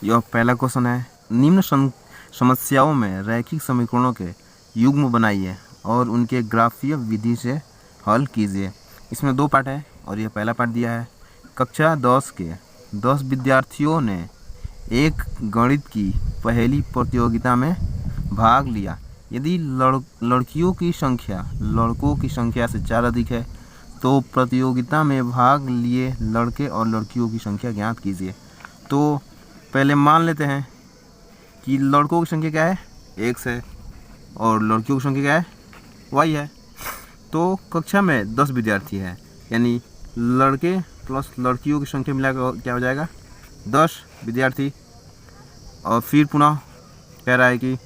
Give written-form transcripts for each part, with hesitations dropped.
यह पहला क्वेश्चन है, निम्न समस्याओं में रैखिक समीकरणों के युग्म बनाइए और उनके ग्राफीय विधि से हल कीजिए। इसमें 2 पार्ट है और यह पहला पार्ट दिया है। कक्षा 10 के 10 विद्यार्थियों ने एक गणित की पहेली प्रतियोगिता में भाग लिया। यदि लड़कियों की संख्या लड़कों की संख्या से 4 अधिक है तो प्रतियोगिता में भाग लिए लड़के और लड़कियों की संख्या ज्ञात कीजिए। तो पहले मान लेते हैं कि लड़कों की संख्या क्या है, x है, और लड़कियों की संख्या क्या है, y है। तो कक्षा में 10 विद्यार्थी है, यानी लड़के प्लस लड़कियों की संख्या मिलाकर क्या हो जाएगा, 10 विद्यार्थी। और फिर पुनः कह रहा है कि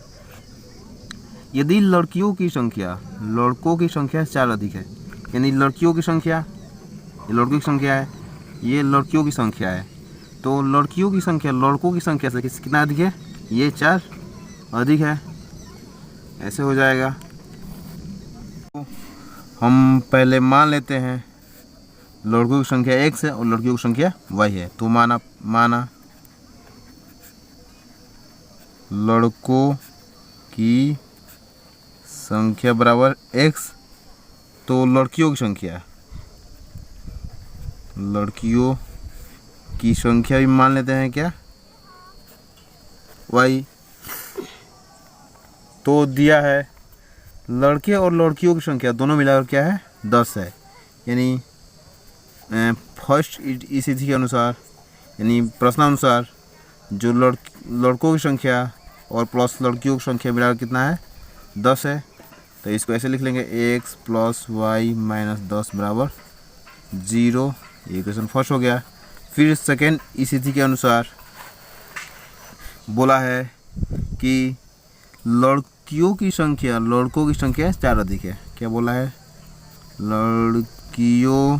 यदि लड़कियों की संख्या लड़कों की संख्या से 4 अधिक है, यानी लड़कियों की संख्या, ये लड़कों की संख्या है, ये लड़कियों की संख्या है, तो लड़कियों की संख्या लड़कों की संख्या से कितना अधिक है, ये 4 अधिक है, ऐसे हो जाएगा। तो हम पहले मान लेते हैं लड़कों की संख्या x है और लड़कियों की संख्या y है। तो माना लड़कों की संख्या बराबर x, तो लड़कियों की संख्या भी मान लेते हैं क्या, y। तो दिया है लड़के और लड़कियों की संख्या दोनों मिलाकर क्या है, 10 है। यानी फर्स्ट स्थिति के अनुसार, यानी प्रश्नानुसार जो लड़कों की संख्या और प्लस लड़कियों की संख्या मिलाकर कितना है, 10 है। तो इसको ऐसे लिख लेंगे, x + y - 10 बराबर 0। ये क्वेश्चन फर्स्ट हो गया। फिर सेकेंड स्थिति के अनुसार बोला है कि लड़कियों की संख्या लड़कों की संख्या 4 अधिक है। क्या बोला है, लड़कियों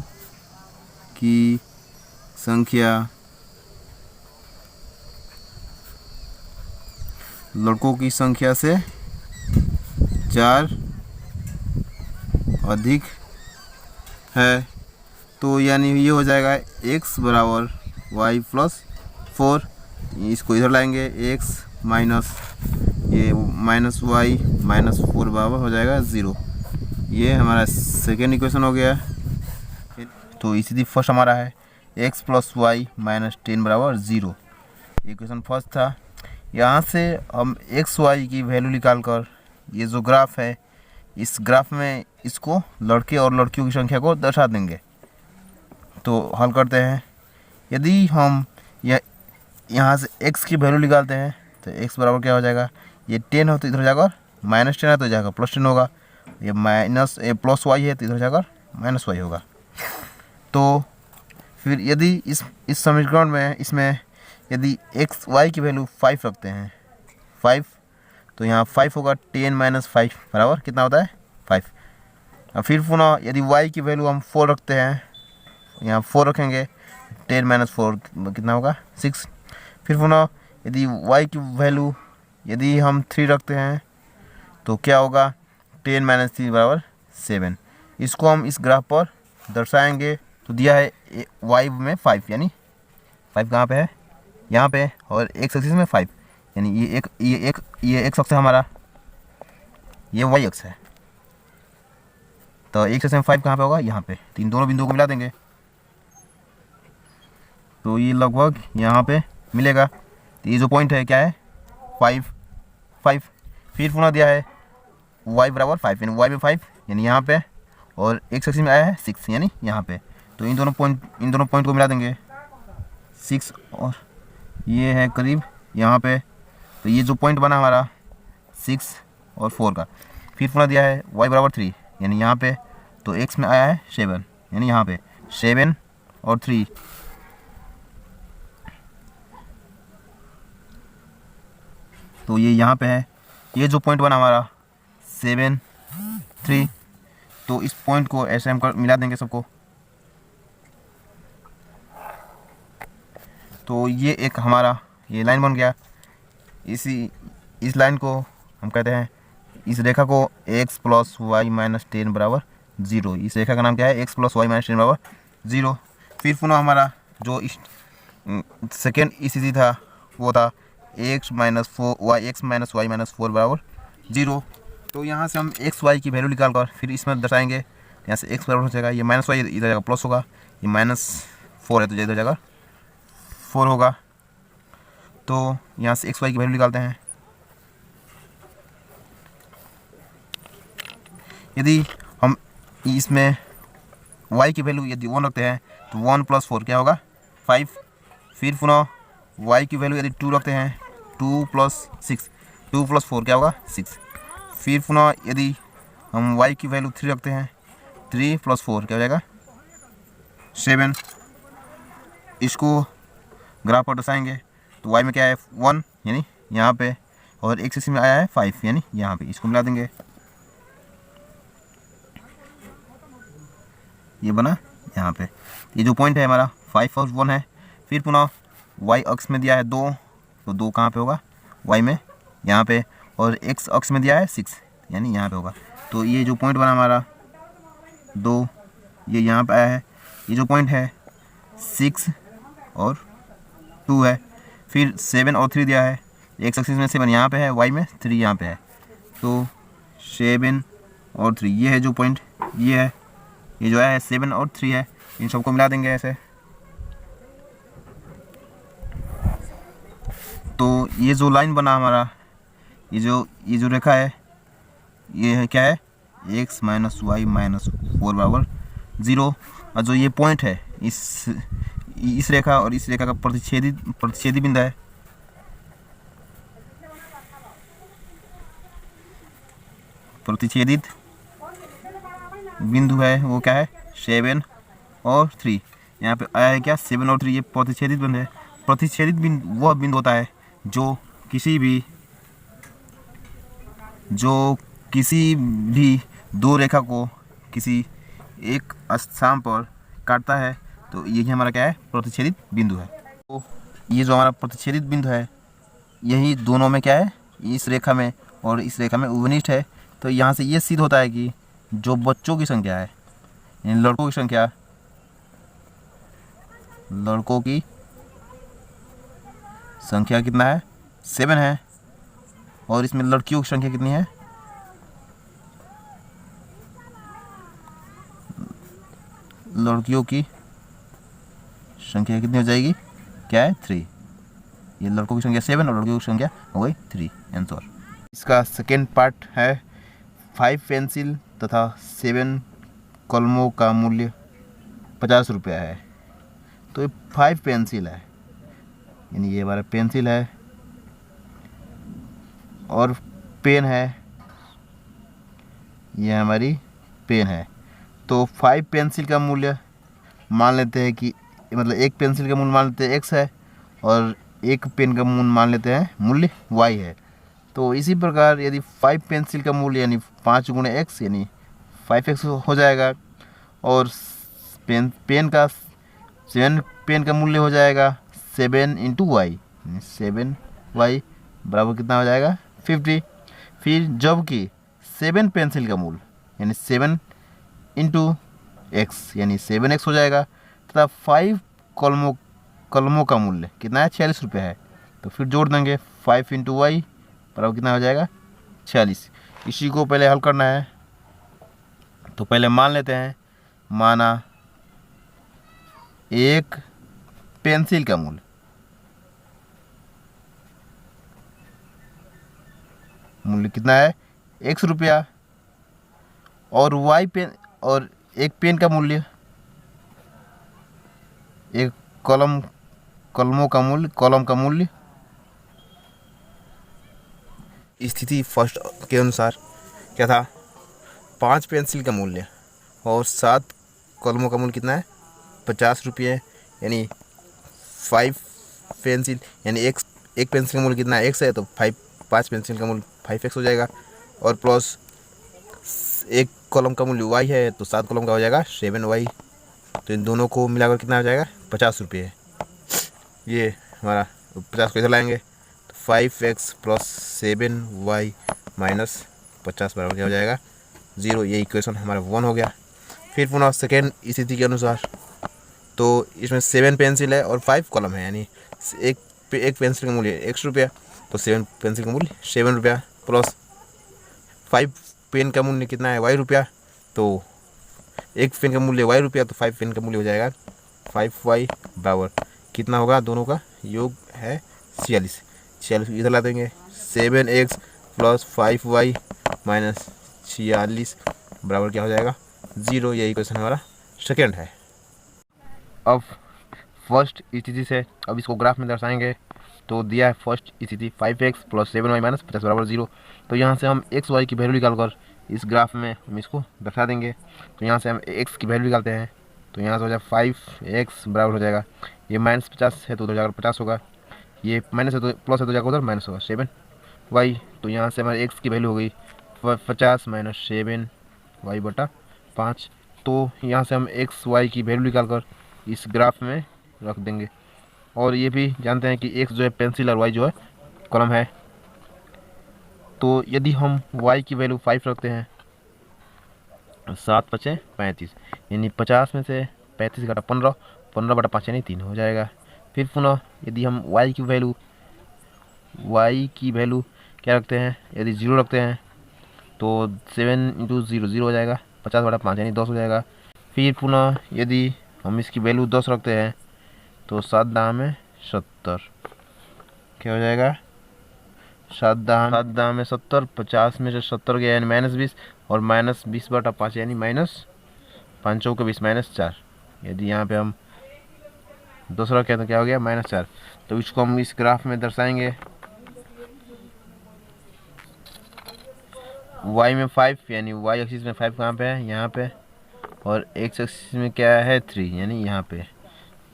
की संख्या लड़कों की संख्या से 4 अधिक है। तो यानी ये हो जाएगा x बराबर y + 4। इसको इधर लाएंगे, x माइनस ये -y - 4 बराबर हो जाएगा 0। ये हमारा सेकेंड इक्वेशन हो गया। तो स्थिति फर्स्ट हमारा है x + y - 10 बराबर 0। इक्वेशन फर्स्ट था। यहाँ से हम x y की वैल्यू निकाल कर ये जो ग्राफ है, इस ग्राफ में इसको लड़के और लड़कियों की संख्या को दर्शा देंगे। तो हल करते हैं। यदि हम यहाँ से x की वैल्यू निकालते हैं तो x बराबर क्या हो जाएगा, ये 10 हो तो इधर जाकर -10 है तो जाकर +10 होगा, ये प्लस y है तो इधर जाकर -y होगा। तो फिर यदि इस समीकरण में इसमें यदि x y की वैल्यू 5 रखते हैं, 5, तो यहाँ 5 होगा, 10 - 5 बराबर कितना होता है, 5। और फिर पुनः यदि y की वैल्यू हम 4 रखते हैं, यहाँ 4 रखेंगे, 10 - 4 कितना होगा, 6। फिर पुनः यदि y की वैल्यू यदि हम 3 रखते हैं तो क्या होगा, 10 - 3 बराबर 7। इसको हम इस ग्राफ पर दर्शाएंगे। तो दिया है y में 5, यानी 5 कहाँ पे है, यहाँ पे, और x एक्सिस में 5, यानी ये x अक्ष है हमारा, ये y अक्ष है। तो x एक्सिस में 5 कहाँ पे होगा, यहाँ पे। तो इन दोनों बिंदुओं को मिला देंगे तो ये लगभग यहाँ पे मिलेगा। तो ये जो पॉइंट है क्या है, 5। फिर पुनः दिया है y बराबर 5, यानी y में 5 यानी यहाँ पे, और x एक्सिस में आया है 6 यानी यहाँ पे। तो इन दोनों पॉइंट को मिला देंगे, 6 और ये है करीब यहाँ पे। तो ये जो पॉइंट बना हमारा 6 और 4 का। फिर पुनः दिया है y बराबर 3 यानी यहाँ पे, तो x में आया है 7 यानी यहाँ पे, 7 और 3। तो ये यहाँ पे है। ये जो पॉइंट बना हमारा 7, 3, तो इस पॉइंट को ऐसे हम मिला देंगे सबको। तो ये एक हमारा ये लाइन बन गया। इस लाइन को हम कहते हैं, इस रेखा को x + y - 10 बराबर 0। इस रेखा का नाम क्या है, x + y - 10 बराबर 0। फिर पुनः हमारा जो सेकेंड स्थिति था वो था एक्स माइनस वाई माइनस 4 बराबर 0। तो यहाँ से हम एक्स वाई की वैल्यू निकाल कर फिर इसमें दर्शाएंगे। यहाँ से एक्स बराबर हो जाएगा, ये माइनस वाई इधर जाएगा प्लस होगा, ये -4 है तो इधर जाएगा 4 होगा। तो यहाँ से एक्स वाई की वैल्यू निकालते हैं। यदि हम इसमें y की वैल्यू यदि 1 रखते हैं तो 1 + 4 क्या होगा 5। फिर पुनः y की वैल्यू यदि 2 रखते हैं 2 + 6, 2 + 4 क्या होगा 6। फिर पुनः यदि हम y की वैल्यू 3 रखते हैं 3 + 4 क्या हो जाएगा 7। इसको ग्राफ पर दर्शाएंगे तो y में क्या है 1 यानी यहाँ पे, और एक्सिस में आया है 5 यानी यहाँ पे, इसको मिला देंगे, ये बना यहाँ पे। ये जो पॉइंट है हमारा 5 और 1 है। फिर पुनः y अक्ष में दिया है 2, तो 2 कहाँ पे होगा y में यहाँ पे, और x अक्ष में दिया है 6 यानी यहाँ पे होगा। तो ये जो पॉइंट बना हमारा 2, ये यहाँ पे आया है। ये जो पॉइंट है 6 और 2 है। फिर 7 और 3 दिया है, x अक्ष में 7 यहाँ पे है, y में 3 यहाँ पे है, तो 7 और 3 ये है जो पॉइंट, ये है, ये जो है 7 और 3 है, इन सबको मिला देंगे ऐसे। तो ये जो लाइन बना हमारा, ये जो रेखा है, ये है क्या है x माइनस वाई माइनस 4 बराबर 0। और जो ये पॉइंट है इस रेखा और इस रेखा का प्रतिच्छेदी बिंदु है। प्रतिच्छेदित बिंदु है वो क्या है 7 और 3। यहाँ पे आया है क्या 7 और 3, ये प्रतिच्छेदित बिंदु है। प्रतिच्छेदित बिंदु वह बिंदु होता है जो किसी भी दो रेखा को किसी एक स्थान पर काटता है, तो यही हमारा क्या है प्रतिच्छेदित बिंदु है। तो ये जो हमारा प्रतिच्छेदित बिंदु है यही दोनों में क्या है, इस रेखा में और इस रेखा में उभनिष्ठ है। तो यहाँ से ये सिद्ध होता है कि जो बच्चों की संख्या है, इन लड़कों की संख्या कितना है 7 है, और इसमें लड़कियों की संख्या कितनी है, लड़कियों की संख्या कितनी हो जाएगी क्या है 3। ये लड़कों की संख्या 7 और लड़कियों की संख्या हो गई 3, आंसर। इसका सेकेंड पार्ट है 5 पेंसिल तथा 7 कलमों का मूल्य 50 रुपया है। तो ये 5 पेंसिल है, यानी ये हमारा पेंसिल है और पेन है, ये हमारी पेन है। तो 5 पेंसिल का मूल्य मान लेते हैं कि मतलब एक पेंसिल का मूल्य मान लेते हैं x है, और एक पेन का मूल्य मान लेते हैं मूल्य y है। तो इसी प्रकार यदि 5 पेंसिल का मूल्य यानी 5 × x यानी 5x हो जाएगा, और पेन का 7 पेन का मूल्य हो जाएगा 7 × y, 7y बराबर कितना हो जाएगा 50। फिर जबकि 7 पेंसिल का मूल्य यानी 7 × x यानी 7x हो जाएगा, तथा 5 कलमों का मूल्य कितना है 46 रुपये है। तो फिर जोड़ देंगे 5 × y बराबर कितना हो जाएगा 46। इसी को पहले हल करना है, तो पहले मान लेते हैं, माना एक पेंसिल का मूल्य कितना है x रुपया, और y पेन और एक पेन का मूल्य, एक कलम का मूल्य स्थिति फर्स्ट के अनुसार क्या था 5 पेंसिल का मूल्य और 7 कलमों का मूल्य कितना है 50 रुपये, यानी 5 पेंसिल यानी एक पेंसिल का मूल्य कितना है x है, तो 5 पेंसिल का मूल्य 5x हो जाएगा, और प्लस एक कॉलम का मूल्य y है तो 7 कॉलम का हो जाएगा 7y। तो इन दोनों को मिलाकर कितना हो जाएगा 50 रुपये। ये हमारा 50 को इधर लाएंगे तो 5x + 7y - 50 बराबर क्या हो जाएगा 0। ये इक्वेशन हमारा 1 हो गया। फिर पुनः सेकेंड स्थिति के अनुसार, तो इसमें 7 पेंसिल है और 5 कॉलम है, यानी एक एक पेंसिल का मूल्य x रुपया, तो 7 पेंसिल का मूल्य 7 रुपया, प्लस 5 पेन का मूल्य कितना है y रुपया, तो एक पेन का मूल्य y रुपया, तो 5 पेन का मूल्य हो जाएगा 5y बराबर कितना होगा, दोनों का योग है 46। 46 इधर ला देंगे, 7x प्लस 5y माइनस 46 बराबर क्या हो जाएगा 0। यही क्वेश्चन हमारा सेकेंड है। अब फर्स्ट स्थिति से अब इसको ग्राफ में दर्शाएंगे, तो दिया है फर्स्ट स्थिति 5x प्लस 7y माइनस 50 बराबर 0। तो यहाँ से हम x y की वैल्यू निकाल कर इस ग्राफ में हम इसको दर्शा देंगे। तो यहाँ से हम x की वैल्यू निकालते हैं, तो यहाँ से हो जाएगा 5x बराबर हो जाएगा, ये माइनस 50 है तो उधर जाकर 50 होगा, ये माइनस है तो प्लस है तो जाकर उधर माइनस होगा 7y। तो यहाँ से हमारे x की वैल्यू हो गई 50 माइनस 7y बटा 5। तो यहाँ से हम x y की वैल्यू निकाल कर इस ग्राफ में रख देंगे। और ये भी जानते हैं कि x जो है पेंसिल और y जो है कॉलम है। तो यदि हम y की वैल्यू 5 रखते हैं, 7 पचे 35, यानी 50 में से 35 घटा 15, 15 बटा 5 यानी 3 हो जाएगा। फिर पुनः यदि हम y की वैल्यू क्या रखते हैं, यदि 0 रखते हैं तो 7 इंटू 0 हो जाएगा, 50 बटा 5 यानी 10 हो जाएगा। फिर पुनः यदि हम इसकी वैल्यू 10 रखते हैं तो 7 दाम में 70 क्या हो जाएगा, 7 दाम में 70, 50 में से 70 गया यानी माइनस 20, और माइनस 20 बटा 5 यानी माइनस 5 चौके 20 माइनस 4। यदि यहाँ पे हम 2 रखें तो क्या हो गया माइनस 4। तो इसको हम इस ग्राफ में दर्शाएंगे, y में 5 यानी y एक्सिस में 5 कहाँ पे है, यहाँ पे, और x एक्सिस में क्या है 3 यानी यहाँ पे।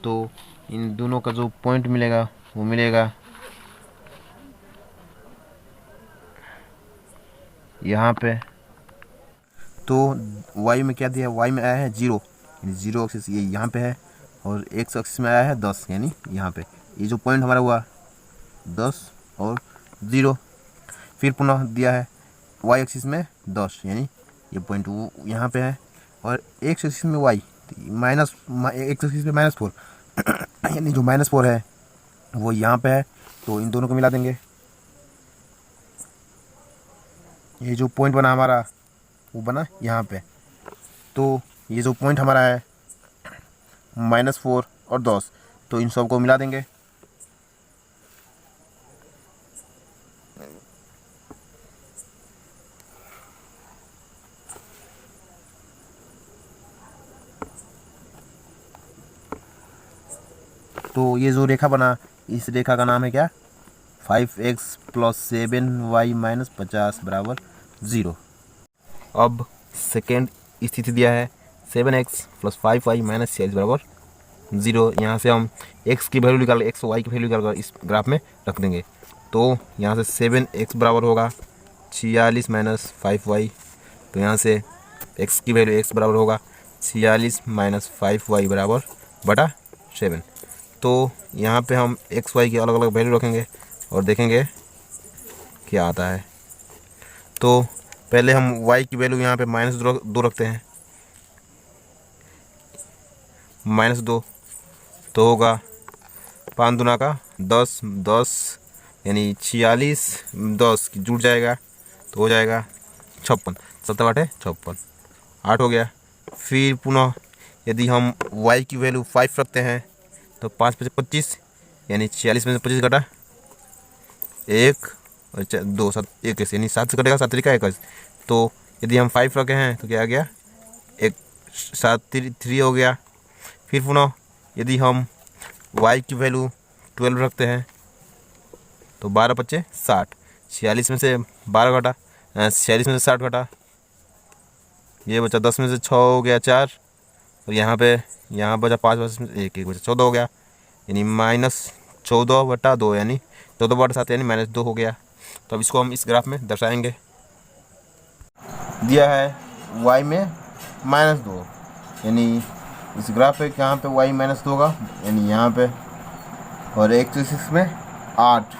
तो इन दोनों का जो पॉइंट मिलेगा वो मिलेगा यहाँ पे। तो y में क्या दिया है, y में आया है 0 यानी 0 एक्सिस ये यहाँ पे है, और x एक्सिस में आया है 10 यानी यहाँ पे। ये जो पॉइंट हमारा हुआ 10 और 0। फिर पुनः दिया है y एक्सिस में 10 यानी ये पॉइंट वो यहाँ पे है, और x एक्सिस में y माइनस x एक्सिस में -4 यानी जो -4 है वो यहाँ पे है। तो इन दोनों को मिला देंगे, ये जो पॉइंट बना हमारा वो बना यहाँ पे। तो ये जो पॉइंट हमारा है -4 और 10, तो इन सब को मिला देंगे। तो ये जो रेखा बना इस रेखा का नाम है क्या, 5x प्लस 7y माइनस 50 बराबर 0। अब सेकेंड स्थिति दिया है 7x प्लस 5y माइनस 46 बराबर 0। यहाँ से हम x की वैल्यू निकाल x y की वैल्यू निकाल कर इस ग्राफ में रख देंगे। तो यहाँ से 7x बराबर होगा 46 माइनस 5y। तो यहाँ से x की वैल्यू x बराबर होगा 46 माइनस 5y बराबर बटा 7। तो यहाँ पे हम x y की अलग अलग वैल्यू रखेंगे और देखेंगे क्या आता है। तो पहले हम y की वैल्यू यहाँ पे -2 रखते हैं, -2 तो होगा 5 दूना का 10, 10 यानी 46, 10 जुड़ जाएगा तो हो जाएगा 56, 70 बटे 56 8 हो गया। फिर पुनः यदि हम y की वैल्यू 5 रखते हैं तो 5 पचे 25 यानी 46 में से 25 घटा 1 और 2 7 21 यानी 7 से कटेगा 7 तरीका 21। तो यदि हम 5 रखे हैं तो क्या आ गया 1 7 3 हो गया। फिर पुनः यदि हम y की वैल्यू 12 रखते हैं तो 12 पचे 60, 46 में से 12 घटा 46 में से 60 घटा ये बचा 10 में से 6 हो गया 4, और यहाँ बचा 5 में 1 बचा 14 हो गया यानी -14 बटा 2 यानी 14 बटा 7 यानी -2 हो गया। तो अब इसको हम इस ग्राफ में दर्शाएंगे। दिया है y में -2 यानी इस ग्राफ पे यहाँ पे y -2 होगा यानी यहाँ पे, और x एक्सिस में 8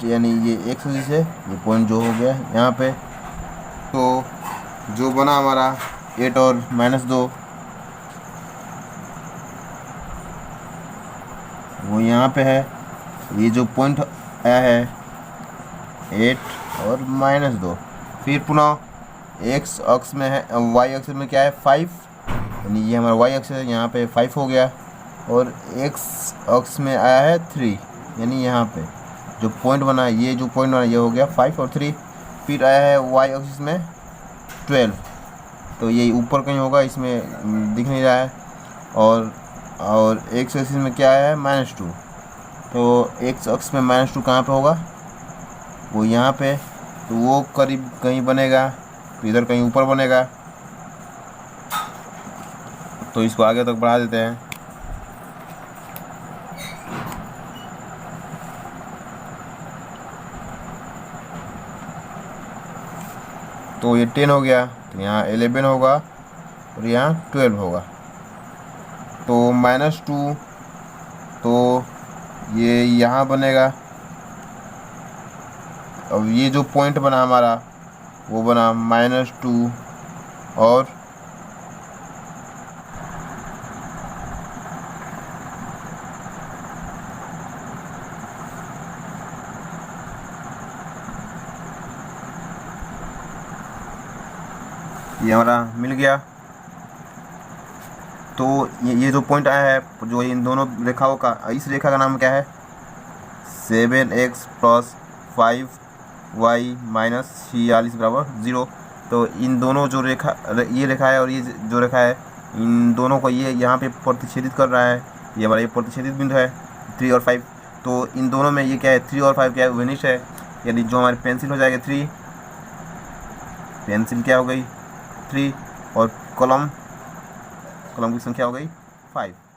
यानी ये x एक्सिस है, ये पॉइंट जो हो गया यहाँ पे। तो जो बना हमारा 8 और -2 वो यहाँ पे है, ये जो पॉइंट आया है 8 और -2, फिर पुनः एक्स अक्ष में है, वाई अक्ष में क्या है 5, यानी ये हमारा वाई अक्ष है, यहाँ पे 5 हो गया। और एक्स अक्ष में आया है 3, यानी यहाँ पे जो पॉइंट बना है, ये जो पॉइंट बना ये हो गया 5 और 3। फिर आया है वाई अक्ष में 12, तो ये ऊपर कहीं होगा, इसमें दिख नहीं रहा है। और एक्स अक्ष में क्या आया है -2, तो एक्स अक्ष में -2 कहाँ पे होगा, वो यहाँ पे, तो वो करीब कहीं बनेगा, तो इधर कहीं ऊपर बनेगा। तो इसको आगे तक बढ़ा देते हैं। तो ये 10 हो गया, तो यहाँ 11 होगा और यहाँ 12 होगा। तो -2, तो ये यहाँ बनेगा। अब ये जो पॉइंट बना हमारा वो बना -2 और ये हमारा मिल गया। तो ये जो पॉइंट आया है, जो इन दोनों रेखाओं का, इस रेखा का नाम क्या है 7x + 5y - 46 = 0। तो इन दोनों जो रेखा, ये रेखा है और ये जो रेखा है, इन दोनों को ये यहाँ पे प्रतिच्छेदित कर रहा है। ये हमारा ये प्रतिच्छेदित बिंदु है 3 और 5। तो इन दोनों में ये क्या है 3 और 5 क्या है विनिष्ट है, यानी जो हमारी पेंसिल हो जाएगा 3, पेंसिल क्या हो गई 3, और कॉलम की संख्या हो गई 5।